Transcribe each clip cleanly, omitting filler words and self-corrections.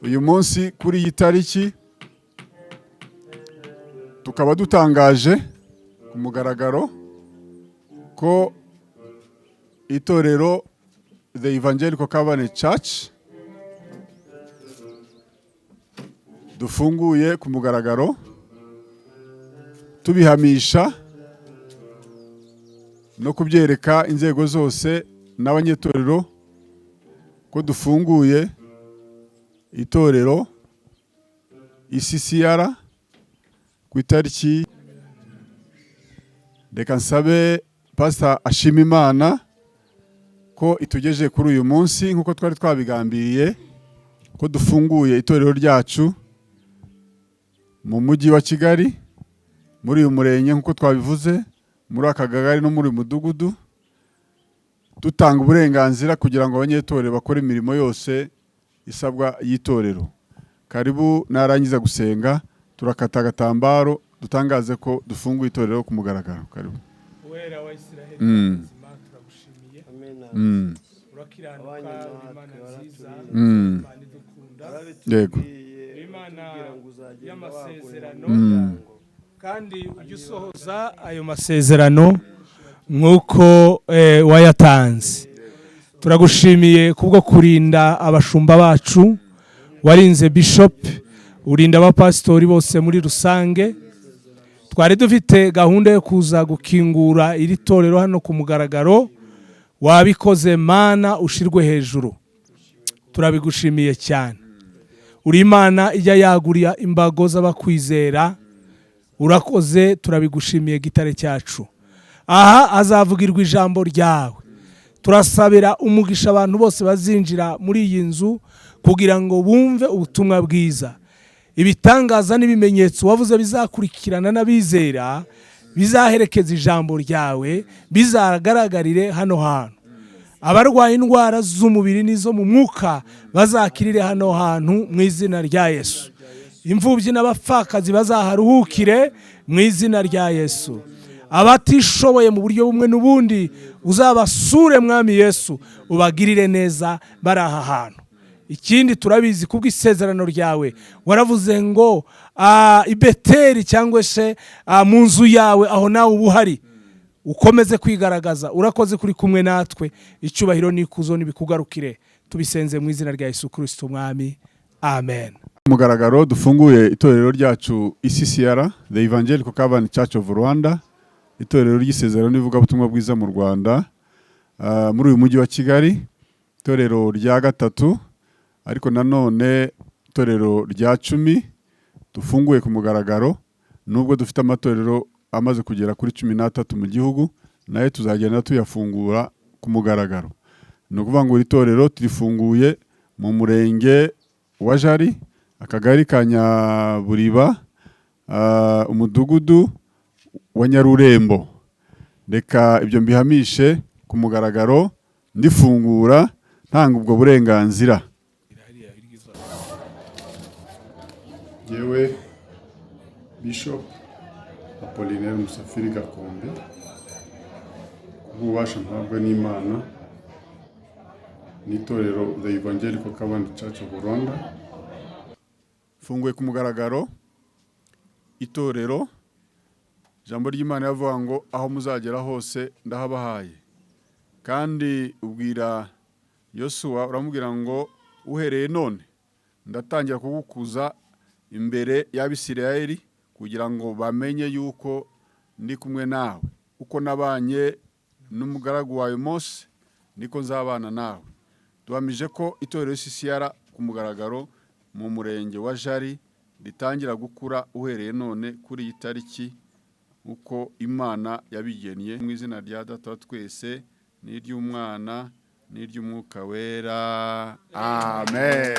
uyu munsi kuri iyi tariki tukaba dutangaje ku mugaragaro ko Itorero The Evangelical Covenant Church dufunguye ku mugaragaro, tubihamisha no kubyereka inzego zose n'abanyetorero ko dufunguye Itorero ECCR ku itariki. Reka nsabe Pastor ashima Imana ko itugejeje kuri uyu munsi nkuko twari twabigambiriye ko dufunguye itorero ryacu mu mujyi wa Kigali, muri uyu murenge nkuko twabivuze, muri Akagari no muri mudugudu, dutanga uburenganzira kugira ngo abanyetorero bakore imirimo yose isabwa y'itorero. Karibu narangiza gusenga turakata agatambaro dutangaze ko dufunguye itorero ku mugaragaro. Karibu. Wera wa Israeli turagushimiye. Amen. Urakiranuka Imana nziza, Imana idukunda. Yego. Imana y'amasezerano kandi ujye usohoza ayo masezerano nk'uko wayatanze. Turagushimiye kubwo kurinda abashumba bacu, warinze Bishop, urinda abapasitori bose muri rusange. Twari dufite gahunda yo kuza gukingura iri torero hano ku mugaragaro, wabikoze Mana, ushirwe hejuru. Turabigushimiye cyane. Uri Imana ijya yagurira imbago z'abakwizera, urakoze, turabigushimiye gitare cyacu. Aha azavugirwa ijambo ryawe. Turasabira umugisha abantu bose bazinjira muri iyi nzu kugira ngo bumve ubutumwa bwiza. Ibitangaza n'ibimenyetso wavuze bizakurikirana n'abizera, bizaherekeza ijambo ryawe, bizagaragarire hano hantu. Abarwaye indwara z'umubiri n'izo mu mwuka bazakirire hano hantu mu izina rya Yesu. Imfubyi n'abapfakazi bazaharuhukire mu izina rya Yesu. Abatishoboye mu buryo bumwe n'ubundi uzabasure Mwami Yesu, ubagirire neza bari aha hantu. Ikindi turabizi kubwo isezerano ryawe waravuze ngo i Beteli cyangwa se mu nzu yawe aho nawe ubuhari, ukomeze kwigaragaza. Urakoze kuri kumwe natwe, icyubahiro n'ikuzo nibikugarukire. Tubisenze mu izina rya Yesu Kristo Mwami, amen. Mugaragaro dufunguye itorero ryacu ECCR, The Evangelical Covenant Church of Rwanda, itorero ry'isezerano n'ivugabutumwa bwiza mu Rwanda, muri uyu mujyi wa Kigali, itorero rya gatatu, ariko nanone itorero rya 10 dufunguye ku mugaragaro. Nubwo dufite amatorero amaze kugera kuri 13 mu gihugu, naye tuzagenda tuyafungura ku mugaragaro. No kuvangura itorero turifunguye mu murenge wa Jali, Akagari ka Nyaburiba, umudugudu wa Nyarurembo. Reka ibyo mbihamishe ku mugaragaro, ndifungura ntanga ubwo burenganzira. Yewe Bishop Apollinaire M.Gakombe, ububasha mpabwa n'Imana n'Itorero The Evangelical Covenant Church of Rwanda, funguye ku mugaragaro itorero. Ijambo ry'Imana yavuga ngo aho muzagera hose ndahabahaye. Kandi ubwira Yosuwa uramubwira ngo uhereye none ndatangira kugukuza imbere y'Abisirayeli kugira ngo bamenye yuko ndi kumwe nawe. Uko nabanye n'umugaragu wawe Mose niko nzabana nawe. Duhamije ko itorero ECCR ku mugaragaro mu murenge wa Jali ritangira gukura uhereye none kuri iyi tariki uko Imana yabigennye, mu izina rya Data wa twese n'iry'Umwana n'iry'Umwuka wera, amen.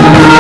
Yeah.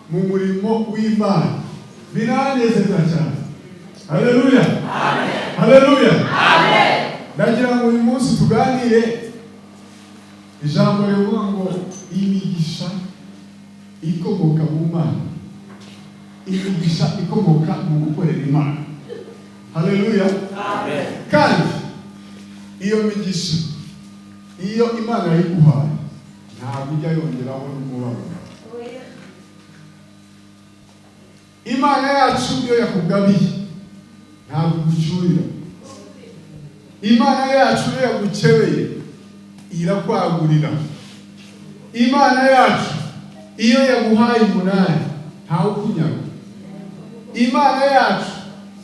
mu murimo w'Imana binanezeza cyane. Haleluya, amen. Haleluya, amen. Ndagira ngo uyu munsi tuganire ijambo rivuga ngo imigisha ikomoka mu Mana, imigisha ikomoka mu gukorera Imana. Haleluya, amen. Kandi iyo migisha iyo Imana yiguhaye ntabwo ijya yongeraho n'umubabaro. Imana yacu iyo yakugabiye ntabwo gucyurira. Imana yacu iyo yagukebeye irakwagurira. Imana yacu iyo yaguhaye umunani ntawe ukunyaga. Imana yacu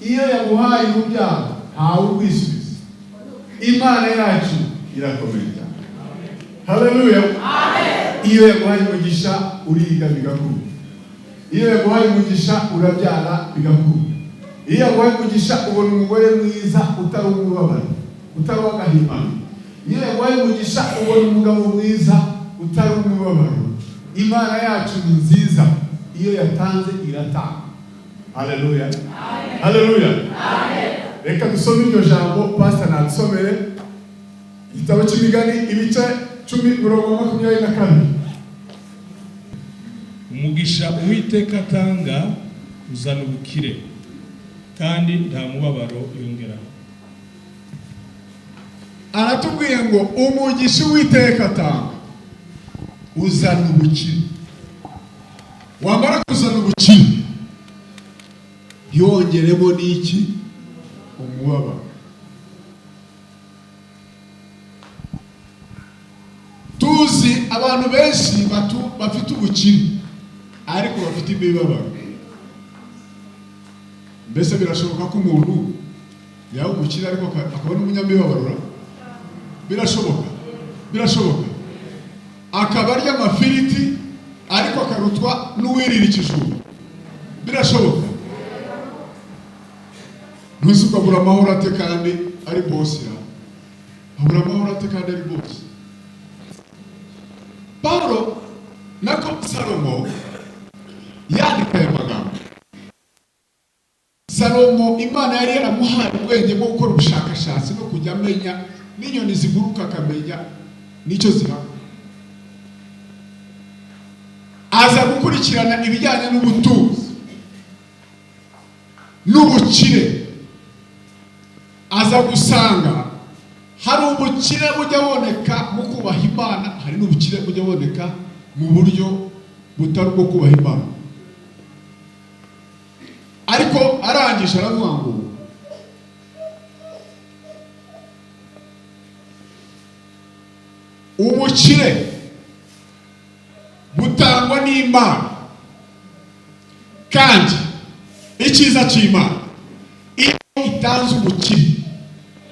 iyo yaguhaye urubyaro ntawe urwisubiza. Imana yacu irakomeye cyane. Haleluya, amen. Iyo yaguhaye umugisha uriga bigakura. Iyo yaguhaye umugisha urabyara bigakura. Iyo yaguhaye umugisha ubona umugore mwiza utari umubabaro, utari w'agahimano. Iyo yaguhaye umugisha ubona umugabo mwiza utari umubabaro. Imana yacu ni nziza, iyo yatanze iratanga. Haleluya, amen. Haleluya, amen. Reka dusome iryo jambo pastor nadusomere igitabo cy'imigani ibice 10:22. Umugisha Uwiteka atanga uzana ubukire kandi nta mubabaro yongeraho. Aratubwiye ngo umugisha Uwiteka atanga uzana ubukire. Wamara kuzana ubukire yongeremo n'iki? Umubabaro. Tuzi abantu benshi bafite ubukire ariko bafite imibabaro. Mbese birashoboka ko umuntu yawugukira ariko akaba n'umunyamibabaro? Birashoboka, birashoboka. Akaba arya amafiriti ariko akarutwa n'uwirira ikijumba. Birashoboka. Ntuzi ko abura amahoro ate kandi ari boss ya. Abura amahoro ate kandi ari boss. Paulo nako Salomo yandika aya magambo. Salomo Imana yari yaramuhaye ubwenge bwo gukora ubushakashatsi no kujya amenya n'inyoni ziguruka akamenya nicyo zihaka. Aza gukurikirana ibijyanye n'ubutunzi n'ubukire. Aza gusanga hari ubukire bujya boneka mu kubaha Imana, hari n'ubukire bujya boneka mu buryo butari bwo kubaha Imana. Ariko arangije aravuga ngo ubukire butangwa n'Imana, kandi icyiza cy'Imana iyo itanze ubukire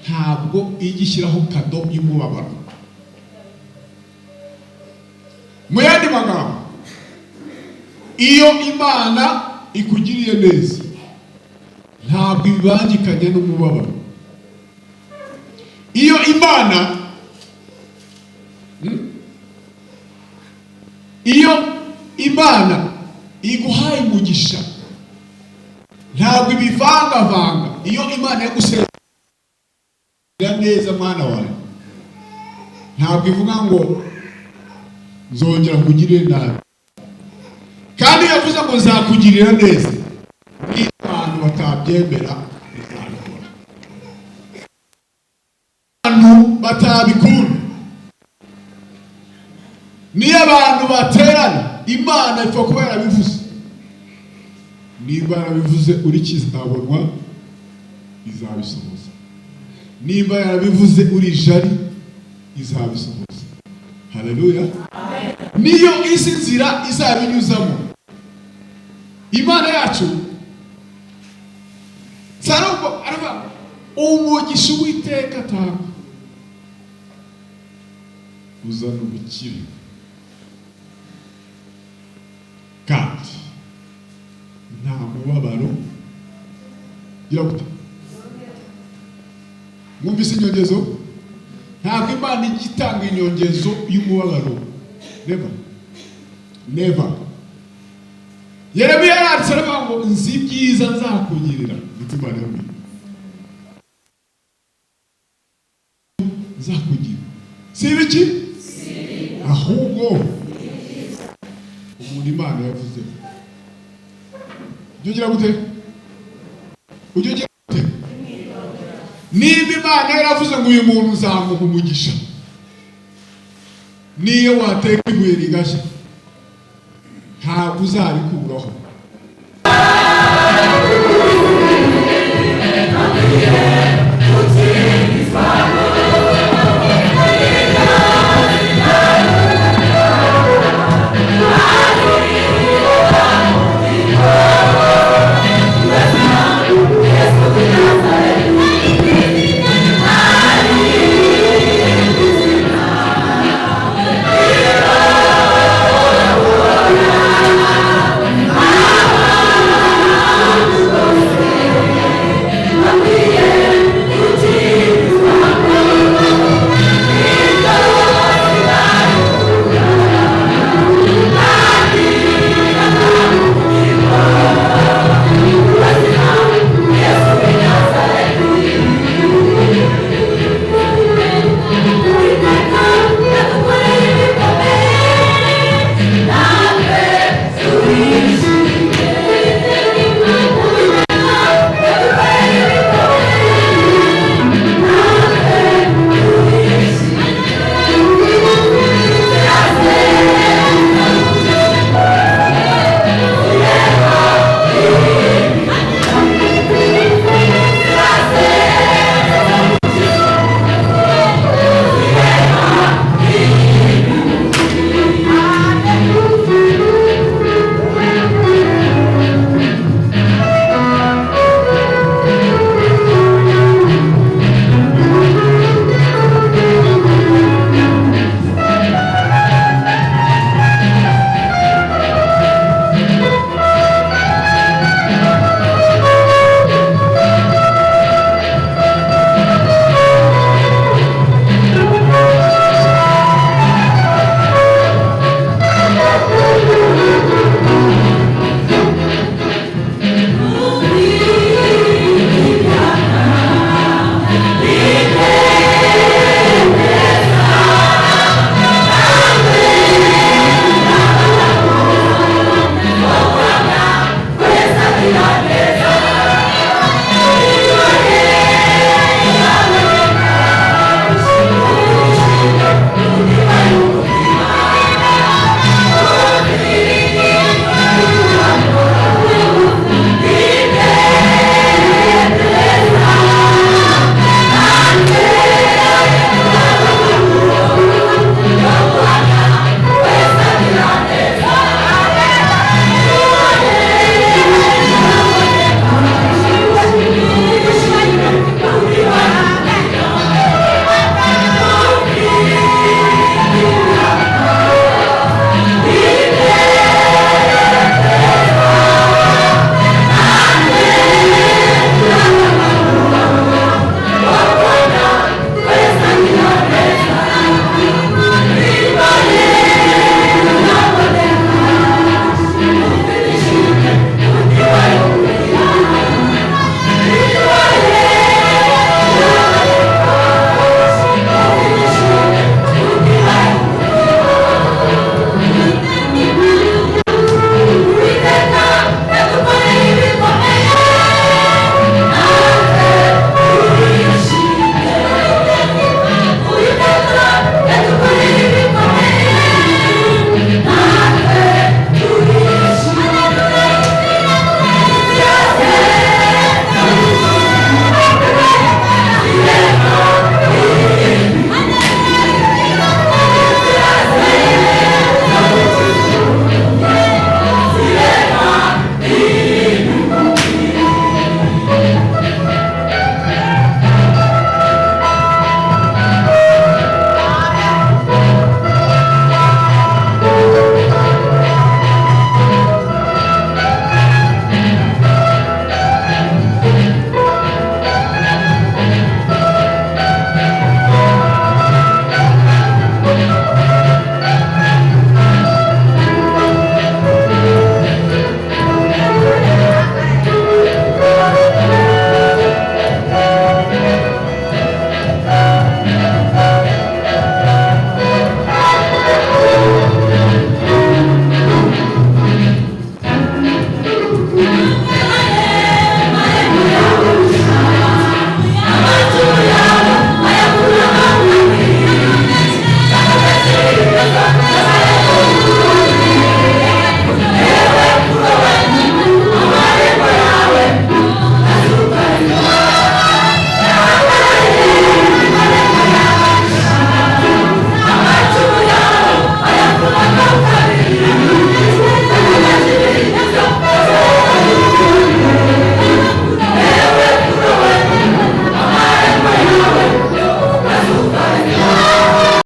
ntabwo igishyiraho kado y'umubabaro. Mu yandi magambo, iyo Imana ikugiriye neza ntabwo ibangikanye n'umubabaro. Iyo Imana iguhaye umugisha ntabwo ibivangavanga. Iyo Imana yagusezeranya neza mwana wawe ntabwo ivuga ngo nzongera kugirira nabi, kandi yavuze ngo nzakugirira neza. Iyo abantu batabyemera bizabikora, abantu batabikunda, niyo abantu baterana Imana ipfa kuba yarabivuze. Niba yarabivuze uri kizabonwa izabisohoza. Niba yarabivuze uri Jali izabisohoza. Haleluya, amen. Niyo izi nzira izabinyuzamo Imana yacu. Salomo aravuga umugisha Uwiteka atanga uzana ubukire kandi nta mubabaro iraguta. Mwumvise inyongezo? Ntabwo Imana igitanga inyongezo y'umubabaro. Never. Yeremiya yaranditse aravuga ngo nzi ibyiza nzakugirira. Imana yamwe nzakugira si ibiki ahubwo umuntu Imana yavuze ujye ugira gute niba Imana yaravuze ngo uyu muntu nzamuha umugisha, niyo wateka ibuye rigashya ntabwo uzarikuraho.